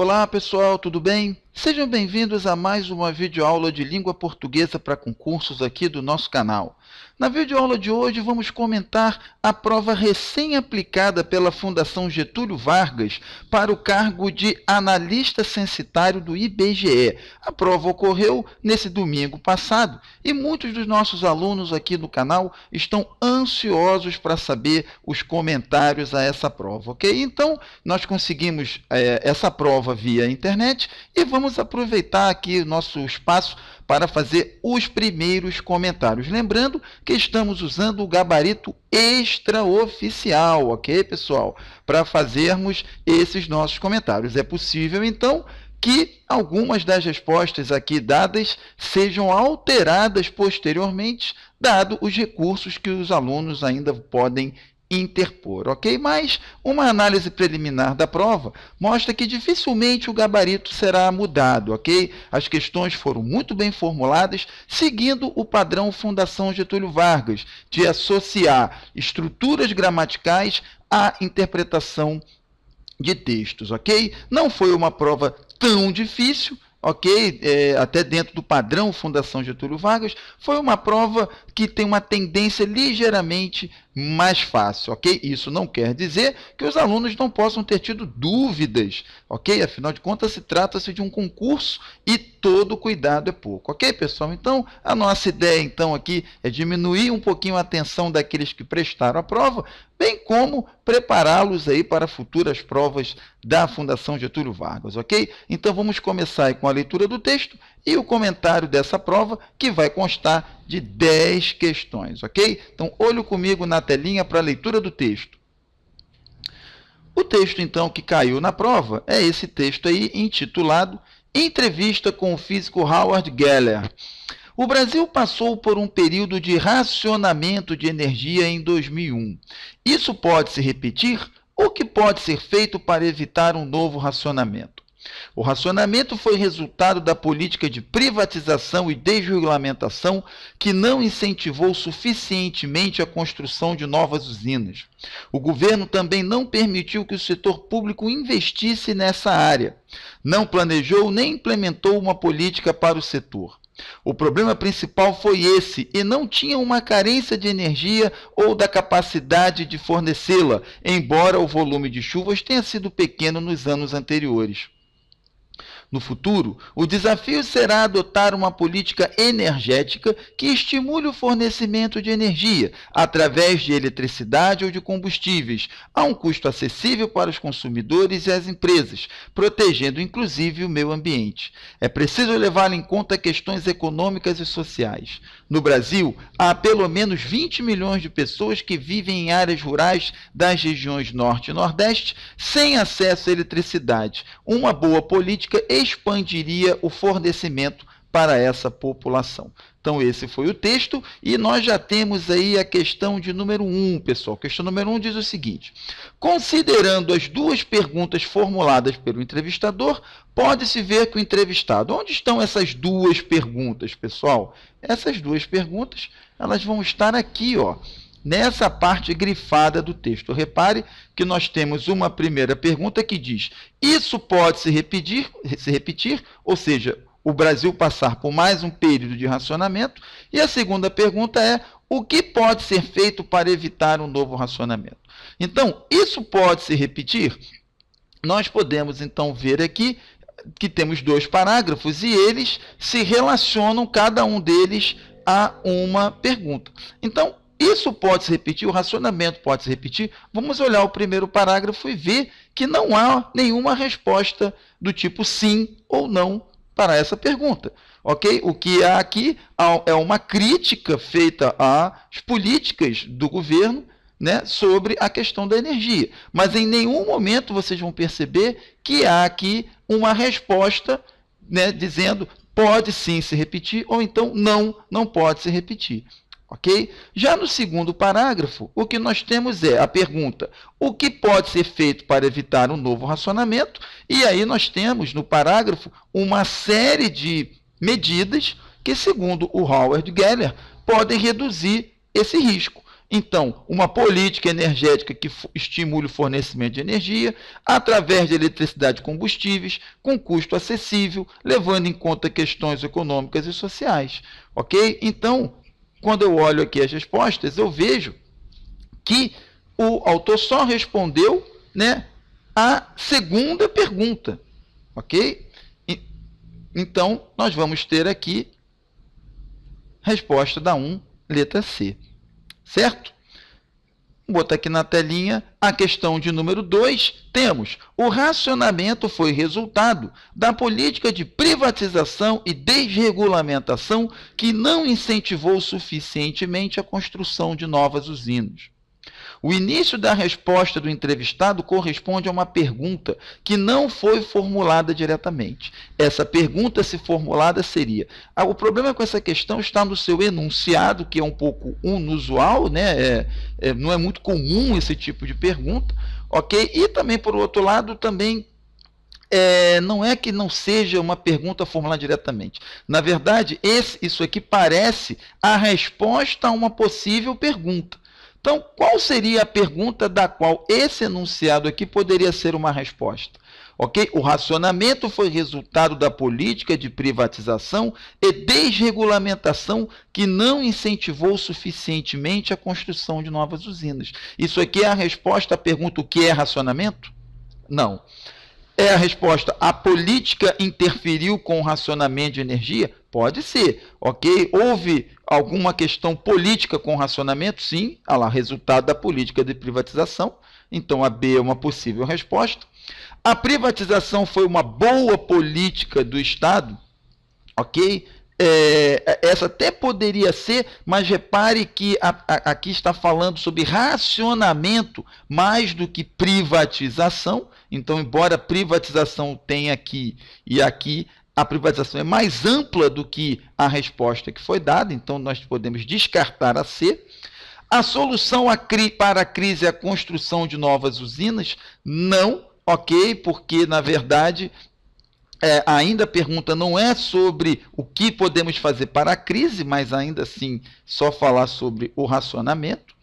Olá pessoal, tudo bem? Sejam bem-vindos a mais uma videoaula de língua portuguesa para concursos aqui do nosso canal. Na videoaula de hoje vamos comentar a prova recém-aplicada pela Fundação Getúlio Vargas para o cargo de analista censitário do IBGE. A prova ocorreu nesse domingo passado e muitos dos nossos alunos aqui no canal estão ansiosos para saber os comentários a essa prova, ok? Então, nós conseguimos essa prova via internet e vamos aproveitar aqui o nosso espaço para fazer os primeiros comentários. Lembrando que estamos usando o gabarito extraoficial, ok, pessoal? Para fazermos esses nossos comentários. É possível, então, que algumas das respostas aqui dadas sejam alteradas posteriormente, dado os recursos que os alunos ainda podem interpor, ok? Mas uma análise preliminar da prova mostra que dificilmente o gabarito será mudado, ok? As questões foram muito bem formuladas, seguindo o padrão Fundação Getúlio Vargas, de associar estruturas gramaticais à interpretação de textos, ok? Não foi uma prova tão difícil, ok? Até dentro do padrão Fundação Getúlio Vargas, foi uma prova que tem uma tendência ligeiramente mais fácil, ok? Isso não quer dizer que os alunos não possam ter tido dúvidas, ok? Afinal de contas, trata-se de um concurso e todo cuidado é pouco, ok, pessoal? Então, a nossa ideia, então, aqui é diminuir um pouquinho a atenção daqueles que prestaram a prova, bem como prepará-los aí para futuras provas da Fundação Getúlio Vargas, ok? Então, vamos começar aí com a leitura do texto e o comentário dessa prova, que vai constar de 10 questões, ok? Então, olho comigo na telinha para a leitura do texto. O texto, então, que caiu na prova é esse texto aí, intitulado Entrevista com o físico Howard Geller. O Brasil passou por um período de racionamento de energia em 2001. Isso pode se repetir? O que pode ser feito para evitar um novo racionamento? O racionamento foi resultado da política de privatização e desregulamentação que não incentivou suficientemente a construção de novas usinas. O governo também não permitiu que o setor público investisse nessa área. Não planejou nem implementou uma política para o setor. O problema principal foi esse, e não tinha uma carência de energia ou da capacidade de fornecê-la, embora o volume de chuvas tenha sido pequeno nos anos anteriores. No futuro, o desafio será adotar uma política energética que estimule o fornecimento de energia através de eletricidade ou de combustíveis, a um custo acessível para os consumidores e as empresas, protegendo inclusive o meio ambiente. É preciso levar em conta questões econômicas e sociais. No Brasil, há pelo menos 20 milhões de pessoas que vivem em áreas rurais das regiões Norte e Nordeste sem acesso à eletricidade. Uma boa política expandiria o fornecimento para essa população. Então, esse foi o texto e nós já temos aí a questão de número 1, pessoal. A questão número 1 diz o seguinte: considerando as duas perguntas formuladas pelo entrevistador, pode-se ver que o entrevistado... Onde estão essas duas perguntas, pessoal? Essas duas perguntas, elas vão estar aqui, ó, nessa parte grifada do texto. Repare que nós temos uma primeira pergunta que diz: isso pode se repetir, ou seja, o Brasil passar por mais um período de racionamento. E a segunda pergunta é: o que pode ser feito para evitar um novo racionamento? Então, isso pode se repetir? Nós podemos, então, ver aqui que temos dois parágrafos e eles se relacionam, cada um deles, a uma pergunta. Então, isso pode se repetir, o racionamento pode se repetir. Vamos olhar o primeiro parágrafo e ver que não há nenhuma resposta do tipo sim ou não para essa pergunta, ok? O que há aqui é uma crítica feita às políticas do governo, né, sobre a questão da energia. Mas em nenhum momento vocês vão perceber que há aqui uma resposta, né, dizendo pode sim se repetir ou então não pode se repetir. Ok? Já no segundo parágrafo, o que nós temos é a pergunta: o que pode ser feito para evitar um novo racionamento? E aí nós temos no parágrafo uma série de medidas que, segundo o Howard Geller, podem reduzir esse risco. Então, uma política energética que estimule o fornecimento de energia através de eletricidade e combustíveis, com custo acessível, levando em conta questões econômicas e sociais. Ok? Então, quando eu olho aqui as respostas, eu vejo que o autor só respondeu, né, a segunda pergunta. Ok? Então, nós vamos ter aqui resposta da 1, letra C. Certo? Vou botar aqui na telinha a questão de número 2. Temos: o racionamento foi resultado da política de privatização e desregulamentação que não incentivou suficientemente a construção de novas usinas. O início da resposta do entrevistado corresponde a uma pergunta que não foi formulada diretamente. Essa pergunta, se formulada, seria... o problema com essa questão está no seu enunciado, que é um pouco inusual, né? Não é muito comum esse tipo de pergunta, ok? E também, por outro lado, também não é que não seja uma pergunta formulada diretamente. Na verdade, isso aqui parece a resposta a uma possível pergunta. Então, qual seria a pergunta da qual esse enunciado aqui poderia ser uma resposta? Ok? O racionamento foi resultado da política de privatização e desregulamentação que não incentivou suficientemente a construção de novas usinas. Isso aqui é a resposta à pergunta: o que é racionamento? Não. É a resposta: a política interferiu com o racionamento de energia? Pode ser, ok? Houve alguma questão política com o racionamento? Sim, olha lá, resultado da política de privatização. Então, a B é uma possível resposta. A privatização foi uma boa política do Estado? Ok? Essa até poderia ser, mas repare que aqui está falando sobre racionamento mais do que privatização. Então, embora a privatização tenha aqui e aqui, a privatização é mais ampla do que a resposta que foi dada, então nós podemos descartar a C. A solução para a crise é a construção de novas usinas? Não, ok? Porque, na verdade, ainda a pergunta não é sobre o que podemos fazer para a crise, mas ainda assim só falar sobre o racionamento.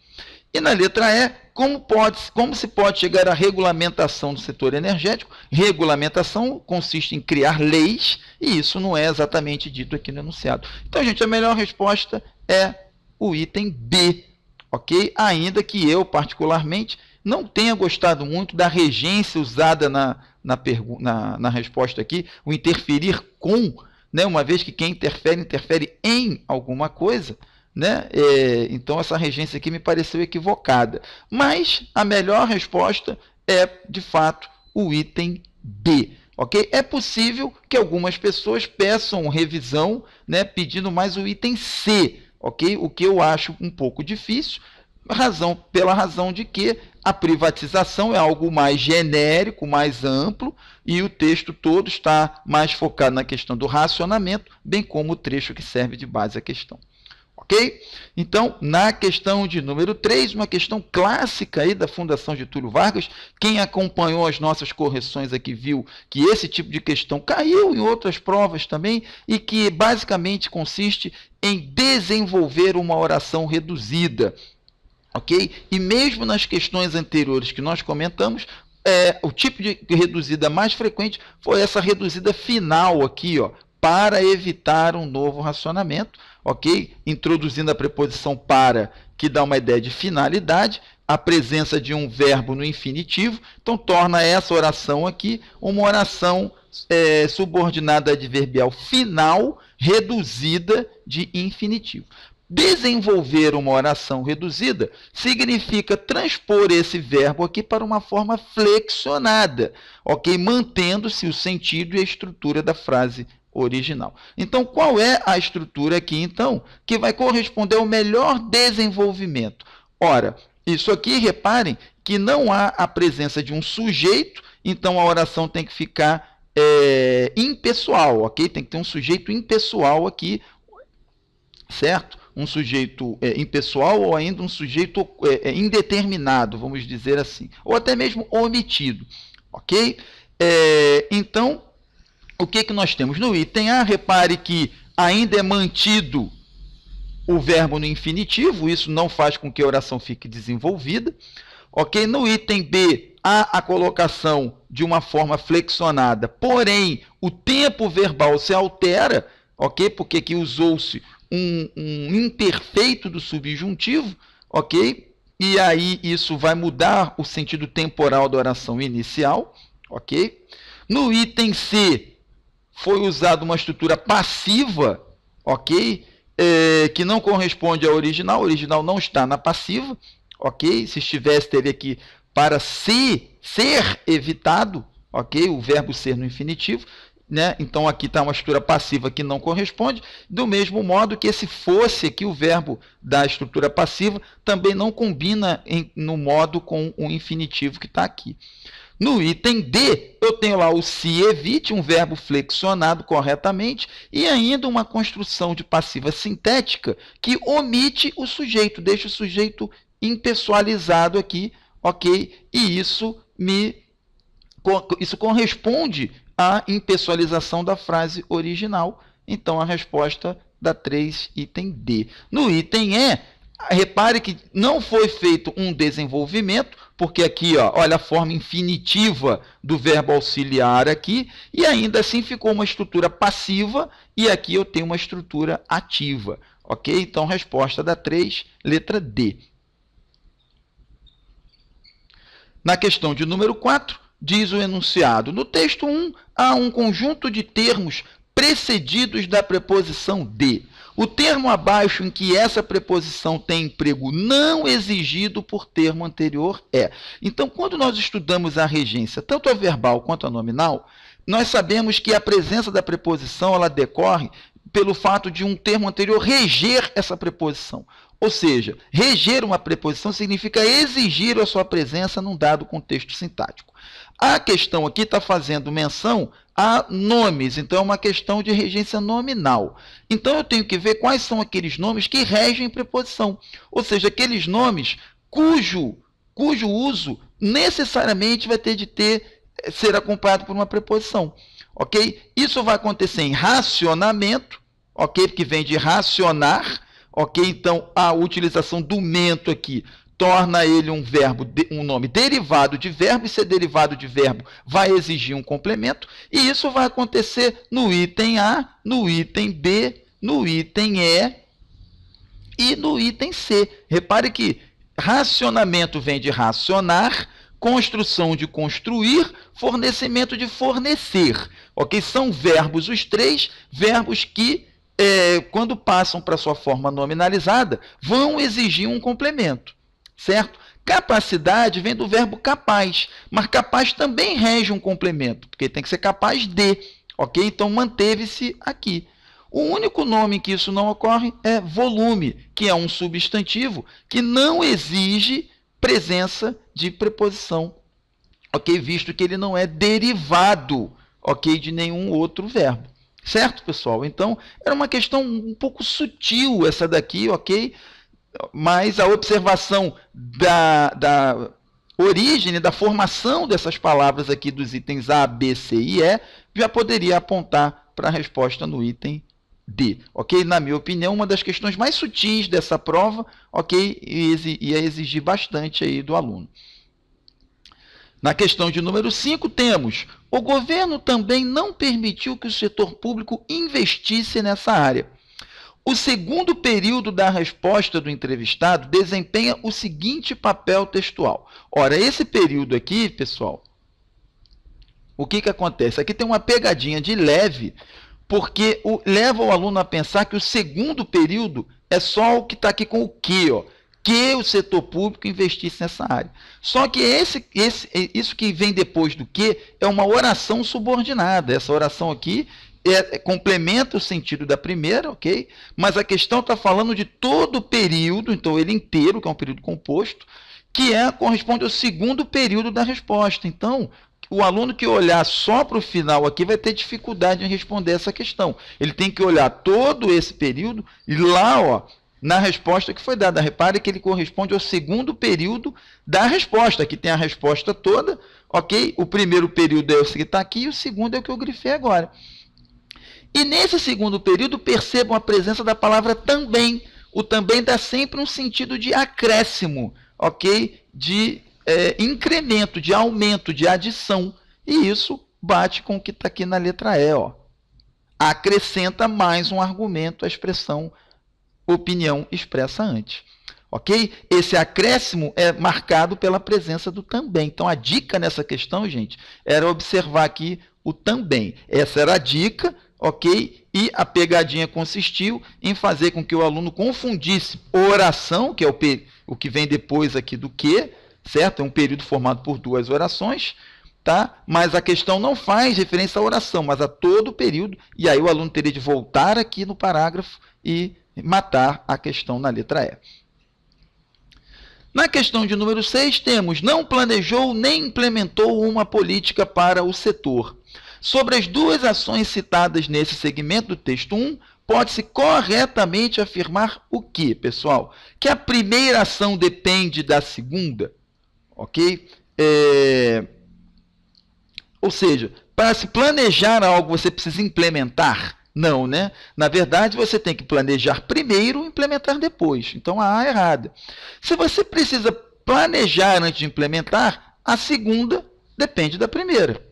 E na letra E, como se pode chegar à regulamentação do setor energético? Regulamentação consiste em criar leis, e isso não é exatamente dito aqui no enunciado. Então, gente, a melhor resposta é o item B, ok? Ainda que eu, particularmente, não tenha gostado muito da regência usada na resposta aqui, o interferir com, né? Uma vez que quem interfere, interfere em alguma coisa, né? Então, essa regência aqui me pareceu equivocada. Mas a melhor resposta é, de fato, o item B. Okay? É possível que algumas pessoas peçam revisão, né, pedindo mais o item C, okay? O que eu acho um pouco difícil, pela razão de que a privatização é algo mais genérico, mais amplo, e o texto todo está mais focado na questão do racionamento, bem como o trecho que serve de base à questão. Ok? Então, na questão de número 3, uma questão clássica aí da Fundação Getúlio Vargas, quem acompanhou as nossas correções aqui viu que esse tipo de questão caiu em outras provas também, e que basicamente consiste em desenvolver uma oração reduzida. Ok? E mesmo nas questões anteriores que nós comentamos, o tipo de reduzida mais frequente foi essa reduzida final aqui, ó, para evitar um novo racionamento, ok? Introduzindo a preposição para, que dá uma ideia de finalidade, a presença de um verbo no infinitivo, então torna essa oração aqui uma oração subordinada adverbial final, reduzida de infinitivo. Desenvolver uma oração reduzida significa transpor esse verbo aqui para uma forma flexionada, ok? Mantendo-se o sentido e a estrutura da frase original. Então, qual é a estrutura aqui, então, que vai corresponder ao melhor desenvolvimento? Ora, isso aqui, reparem, que não há a presença de um sujeito, então a oração tem que ficar impessoal, ok? Tem que ter um sujeito impessoal aqui, certo? Um sujeito impessoal ou ainda um sujeito indeterminado, vamos dizer assim, ou até mesmo omitido, ok? Então, o que nós temos no item A? Repare que ainda é mantido o verbo no infinitivo, isso não faz com que a oração fique desenvolvida. Ok? No item B, há a colocação de uma forma flexionada, porém, o tempo verbal se altera, ok? Porque aqui usou-se um imperfeito do subjuntivo, ok? E aí isso vai mudar o sentido temporal da oração inicial, ok? No item C, foi usada uma estrutura passiva, ok? Que não corresponde à original. A original não está na passiva, ok? Se estivesse, teria aqui para ser evitado, ok? O verbo ser no infinitivo, né? Então aqui está uma estrutura passiva que não corresponde, do mesmo modo que esse fosse aqui o verbo da estrutura passiva também não combina no modo com o infinitivo que está aqui. No item D, eu tenho lá o se evite, um verbo flexionado corretamente, e ainda uma construção de passiva sintética que omite o sujeito, deixa o sujeito impessoalizado aqui, ok? E isso corresponde à impessoalização da frase original. Então, a resposta da 3, item D. No item E, repare que não foi feito um desenvolvimento, porque aqui, ó, olha a forma infinitiva do verbo auxiliar aqui, e ainda assim ficou uma estrutura passiva, e aqui eu tenho uma estrutura ativa. Ok? Então, resposta da 3, letra D. Na questão de número 4, diz o enunciado: no texto 1, há um conjunto de termos precedidos da preposição de. O termo abaixo em que essa preposição tem emprego não exigido por termo anterior é. Então, quando nós estudamos a regência, tanto a verbal quanto a nominal, nós sabemos que a presença da preposição ela decorre pelo fato de um termo anterior reger essa preposição. Ou seja, reger uma preposição significa exigir a sua presença num dado contexto sintático. A questão aqui está fazendo menção a nomes, então é uma questão de regência nominal. Então, eu tenho que ver quais são aqueles nomes que regem preposição, ou seja, aqueles nomes cujo uso necessariamente vai ter de ser acompanhado por uma preposição. Ok? Isso vai acontecer em racionamento, ok? Que vem de racionar, ok? Então, a utilização do mento aqui torna ele um nome derivado de verbo, e ser derivado de verbo vai exigir um complemento, e isso vai acontecer no item A, no item B, no item E e no item C. Repare que racionamento vem de racionar, construção de construir, fornecimento de fornecer. Ok? São verbos, os três verbos que, quando passam para sua forma nominalizada, vão exigir um complemento. Certo? Capacidade vem do verbo capaz, mas capaz também rege um complemento, porque tem que ser capaz de. Ok? Então, manteve-se aqui. O único nome em que isso não ocorre é volume, que é um substantivo que não exige presença de preposição, ok? Visto que ele não é derivado, ok, de nenhum outro verbo. Certo, pessoal? Então, era uma questão um pouco sutil essa daqui, ok? Mas a observação da origem, da formação dessas palavras aqui dos itens A, B, C e E, já poderia apontar para a resposta no item D. Ok? Na minha opinião, uma das questões mais sutis dessa prova, ok? E ia exigir bastante aí do aluno. Na questão de número 5, temos: o governo também não permitiu que o setor público investisse nessa área. O segundo período da resposta do entrevistado desempenha o seguinte papel textual. Ora, esse período aqui, pessoal, o que acontece? Aqui tem uma pegadinha de leve, porque leva o aluno a pensar que o segundo período é só o que está aqui com o que, ó, que o setor público investisse nessa área. Só que isso que vem depois do que é uma oração subordinada. Essa oração aqui complementa o sentido da primeira, ok? Mas a questão está falando de todo o período, então ele inteiro, que é um período composto, que corresponde ao segundo período da resposta. Então, o aluno que olhar só para o final aqui vai ter dificuldade em responder essa questão. Ele tem que olhar todo esse período e lá, ó, na resposta que foi dada, repare que ele corresponde ao segundo período da resposta. Aqui tem a resposta toda, ok? O primeiro período é o que está aqui e o segundo é o que eu grifei agora. E nesse segundo período, percebam a presença da palavra também. o também dá sempre um sentido de acréscimo, ok? De incremento, de aumento, de adição. E isso bate com o que está aqui na letra E, ó. Acrescenta mais um argumento à expressão opinião expressa antes. Ok? Esse acréscimo é marcado pela presença do também. Então, a dica nessa questão, gente, era observar aqui o também. Essa era a dica, ok? E a pegadinha consistiu em fazer com que o aluno confundisse oração, que é o que vem depois aqui do que, certo? É um período formado por duas orações, tá? Mas a questão não faz referência à oração, mas a todo o período, e aí o aluno teria de voltar aqui no parágrafo e matar a questão na letra E. Na questão de número 6, temos não planejou nem implementou uma política para o setor. Sobre as duas ações citadas nesse segmento do texto 1, pode-se corretamente afirmar o quê, pessoal? Que a primeira ação depende da segunda, ok? Ou seja, para se planejar algo, você precisa implementar? Não, né? Na verdade, você tem que planejar primeiro e implementar depois. Então, a A é errada. Se você precisa planejar antes de implementar, a segunda depende da primeira.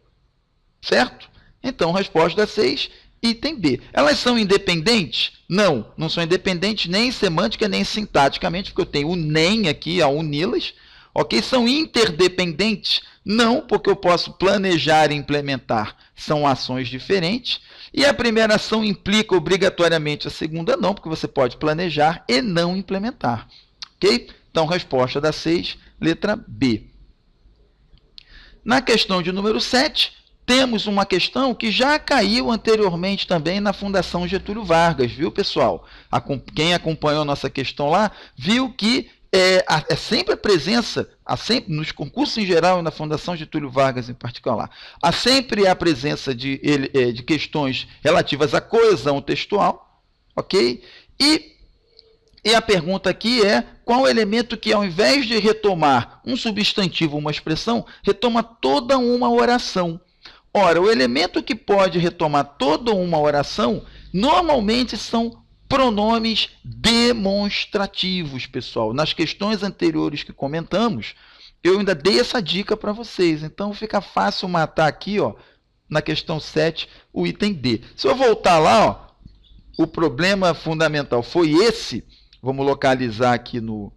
Certo? Então, resposta da 6, item B. Elas são independentes? Não, não são independentes nem semântica nem sintaticamente, porque eu tenho o nem aqui, a uni-las. Ok? São interdependentes? Não, porque eu posso planejar e implementar. São ações diferentes. E a primeira ação implica obrigatoriamente a segunda? Não, porque você pode planejar e não implementar. Ok? Então, resposta da 6, letra B. Na questão de número 7, temos uma questão que já caiu anteriormente também na Fundação Getúlio Vargas, viu, pessoal? Quem acompanhou a nossa questão lá, viu que é sempre a presença, nos concursos em geral e na Fundação Getúlio Vargas em particular, há sempre a presença de questões relativas à coesão textual, ok? E a pergunta aqui é, qual o elemento que, ao invés de retomar um substantivo, uma expressão, retoma toda uma oração? Ora, o elemento que pode retomar toda uma oração, normalmente são pronomes demonstrativos, pessoal. Nas questões anteriores que comentamos, eu ainda dei essa dica para vocês. Então, fica fácil matar aqui, ó, na questão 7, o item D. Se eu voltar lá, ó, o problema fundamental foi esse. Vamos localizar aqui no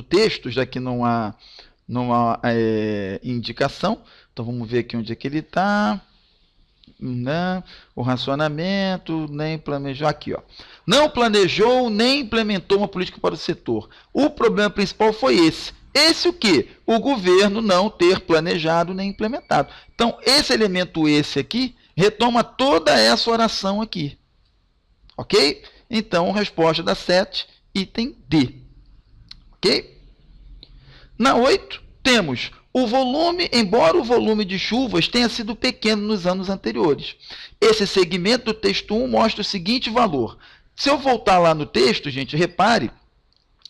texto, já que não há indicação. Então, vamos ver aqui onde é que ele está. O racionamento, nem planejou. Aqui, ó. Não planejou, nem implementou uma política para o setor. O problema principal foi esse. Esse o quê? O governo não ter planejado nem implementado. Então, esse elemento esse aqui retoma toda essa oração aqui. Ok? Então, resposta da 7, item D. Ok? Na 8, temos o volume, embora o volume de chuvas tenha sido pequeno nos anos anteriores. Esse segmento do texto 1 mostra o seguinte valor. Se eu voltar lá no texto, gente, repare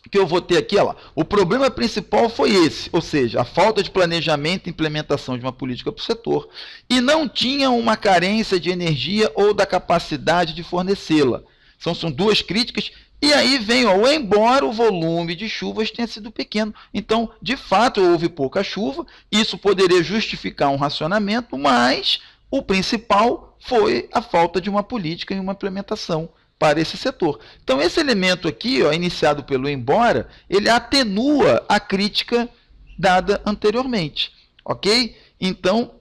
que eu vou ter aqui, ó, o problema principal foi esse, ou seja, a falta de planejamento e implementação de uma política para o setor, e não tinha uma carência de energia ou da capacidade de fornecê-la. São duas críticas. E aí vem, ó, embora o volume de chuvas tenha sido pequeno. Então, de fato, houve pouca chuva. Isso poderia justificar um racionamento, mas o principal foi a falta de uma política e uma implementação para esse setor. Então, esse elemento aqui, ó, iniciado pelo embora, ele atenua a crítica dada anteriormente. Ok? Então,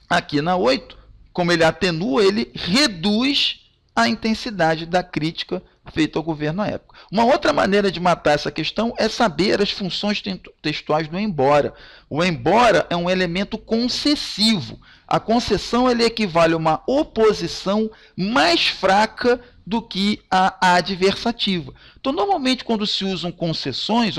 aqui na 8, como ele atenua, ele reduz a intensidade da crítica feita ao governo à época. Uma outra maneira de matar essa questão é saber as funções textuais do embora. O embora é um elemento concessivo. A concessão ele equivale a uma oposição mais fraca do que a adversativa. Então, normalmente, quando se usam concessões,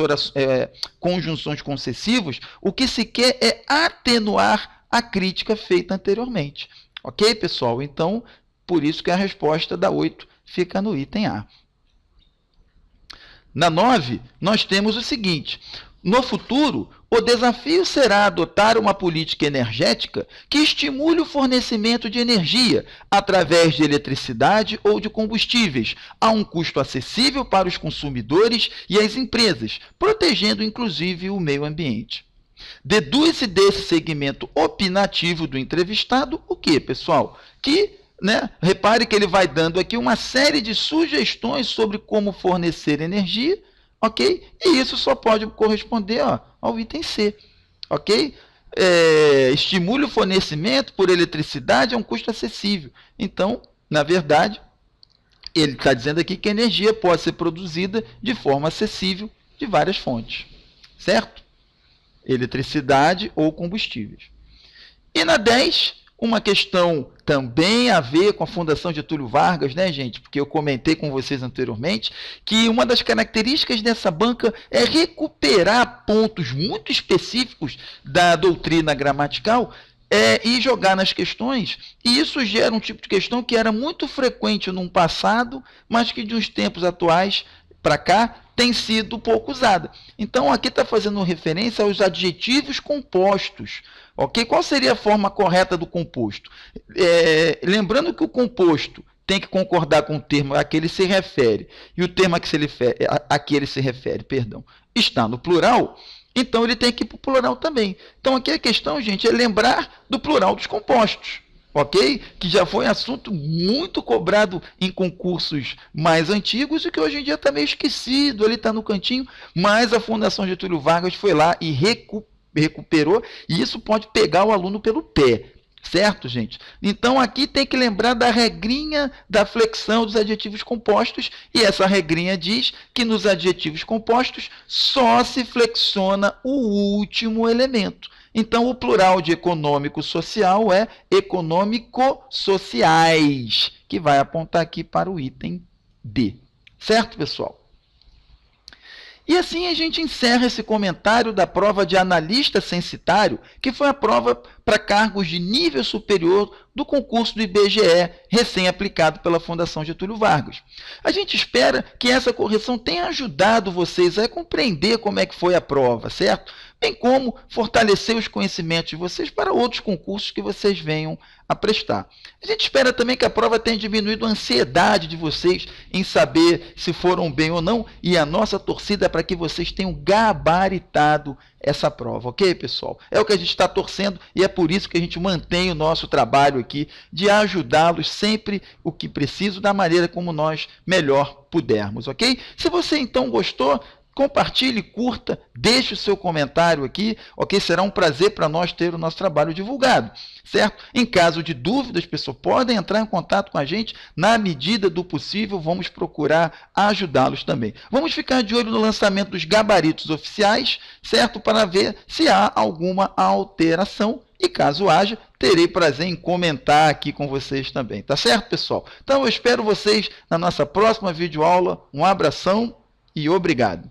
conjunções concessivas, o que se quer é atenuar a crítica feita anteriormente. Ok, pessoal? Então, por isso que a resposta da 8 fica no item A. Na 9, nós temos o seguinte. No futuro, o desafio será adotar uma política energética que estimule o fornecimento de energia através de eletricidade ou de combustíveis, a um custo acessível para os consumidores e as empresas, protegendo inclusive o meio ambiente. Deduz-se desse segmento opinativo do entrevistado o quê, pessoal? Repare que ele vai dando aqui uma série de sugestões sobre como fornecer energia, ok? E isso só pode corresponder ao item C, ok? Estimule o fornecimento por eletricidade a um custo acessível. Então, na verdade, ele está dizendo aqui que a energia pode ser produzida de forma acessível de várias fontes, certo? Eletricidade ou combustíveis. E na 10, uma questão também a ver com a Fundação Getúlio Vargas, né, gente? Porque eu comentei com vocês anteriormente que uma das características dessa banca é recuperar pontos muito específicos da doutrina gramatical e jogar nas questões. E isso gera um tipo de questão que era muito frequente no passado, mas que de uns tempos atuais para cá tem sido pouco usada. Então, aqui está fazendo referência aos adjetivos compostos. Ok? Qual seria a forma correta do composto? Lembrando que o composto tem que concordar com o termo a que ele se refere, e o termo a que ele se refere, está no plural, então ele tem que ir para o plural também. Então, aqui a questão, gente, é lembrar do plural dos compostos. Ok? Que já foi assunto muito cobrado em concursos mais antigos e que hoje em dia está meio esquecido, ele está no cantinho, mas a Fundação Getúlio Vargas foi lá e recuperou, e isso pode pegar o aluno pelo pé, certo, gente? Então, aqui tem que lembrar da regrinha da flexão dos adjetivos compostos, e essa regrinha diz que nos adjetivos compostos só se flexiona o último elemento. Então, o plural de econômico-social é econômico-sociais, que vai apontar aqui para o item D. Certo, pessoal? E assim a gente encerra esse comentário da prova de analista censitário, que foi a prova para cargos de nível superior do concurso do IBGE, recém-aplicado pela Fundação Getúlio Vargas. A gente espera que essa correção tenha ajudado vocês a compreender como é que foi a prova, certo? Bem como fortalecer os conhecimentos de vocês para outros concursos que vocês venham a prestar. A gente espera também que a prova tenha diminuído a ansiedade de vocês em saber se foram bem ou não, e a nossa torcida é para que vocês tenham gabaritado essa prova, ok, pessoal? É o que a gente está torcendo e é por isso que a gente mantém o nosso trabalho aqui de ajudá-los sempre o que preciso, da maneira como nós melhor pudermos, ok? Se você então gostou, compartilhe, curta, deixe o seu comentário aqui, ok? Será um prazer para nós ter o nosso trabalho divulgado, certo? Em caso de dúvidas, pessoal, podem entrar em contato com a gente, na medida do possível, vamos procurar ajudá-los também. Vamos ficar de olho no lançamento dos gabaritos oficiais, certo? Para ver se há alguma alteração. E caso haja, terei prazer em comentar aqui com vocês também, tá certo, pessoal? Então, eu espero vocês na nossa próxima videoaula. Um abração e obrigado!